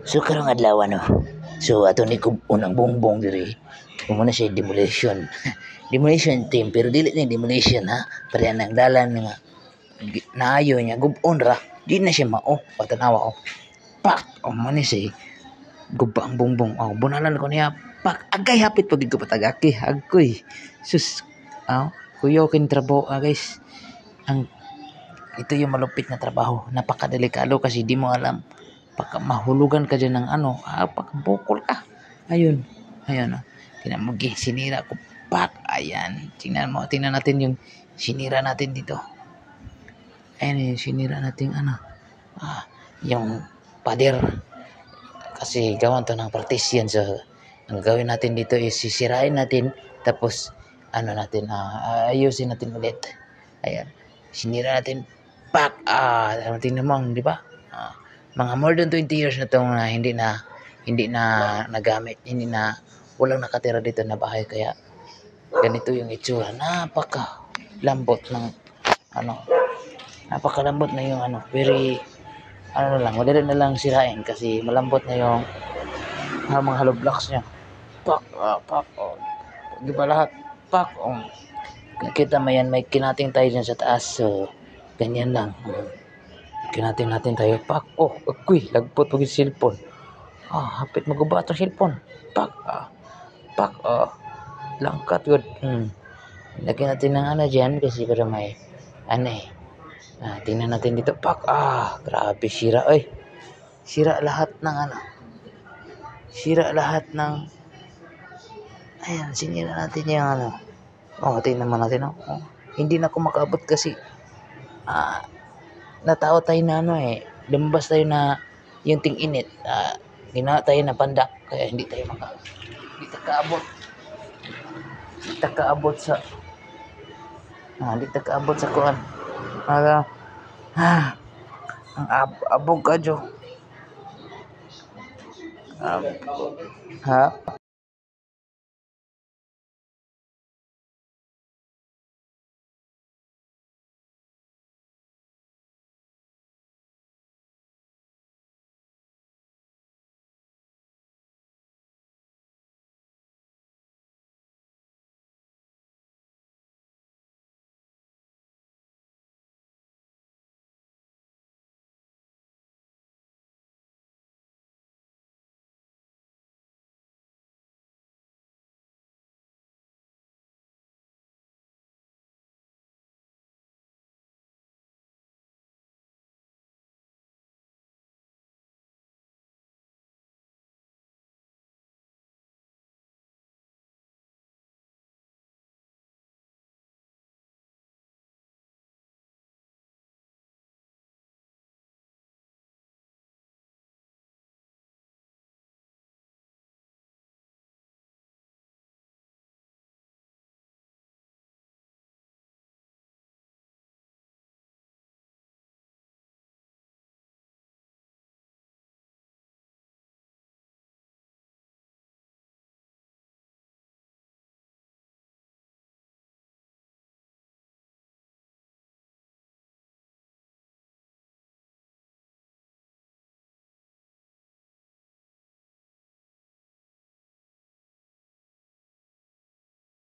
So karong adlaw no. So ato ni kub unang bongbong diri. Muna siya demolition. Demolition team pero dili ni demolition ha. Pare nang dalan nga naayo niya gubon ra. Di na siya mao. Patanawa oh. Pak! Oh man siya guba ang bongbong. Oh bunalan ko niya. Pak! Agay hapit pag ko patagaki. Agoy. Sus. Oh, kuyo kin trabaho guys. Ang ito yung malupit na trabaho. Napakadelikado kasi di mo alam. Pagka mahulugan ka dyan ng ano, pagkabukol ka. Ayun. Ayun. Oh. Tingnan mo, sinira ko. Pak. Ayan. Tingnan mo. Tingnan natin yung sinira natin dito. Ayan yung sinira natin ano. Yung pader. Kasi gawan to ng partition. So, ang gawin natin dito is sisirain natin. Tapos, ano natin, ayusin natin ulit. Ayan. Sinira natin. Pak! Tingnan mo, di ba? Mga more than 20 years na itong hindi na nagamit, hindi na walang nakatira dito na bahay kaya ganito yung itsura. Napakalambot ng ano, napakalambot na yung ano, very ano na lang, madali na lang sirain kasi malambot na yung mga hollow blocks niya. Pak, di ba lahat? Pak, nakita mo yan, may kinating tayo dyan sa taas, so ganyan lang. Kinatin natin tayo. Pak. Oh, akoy. Lagpot pag yung cellphone. Hapit maguba itong cellphone. Pak. Pak. Langkat good. Lagyan natin ng ano dyan kasi para may ano eh. Tingnan natin dito. Pak. Grabe. Sira. Ay. Sira lahat ng ano. Sira lahat ng ayan. Sinira natin yung ano. Tingnan naman natin. Hindi na ako makaabot kasi natao tayo na ano eh, lumabas tayo na yung ting-init, ginawa tayo na pandak, kaya hindi tayo hindi takaabot sa kuan. Ang abog ka, Jo.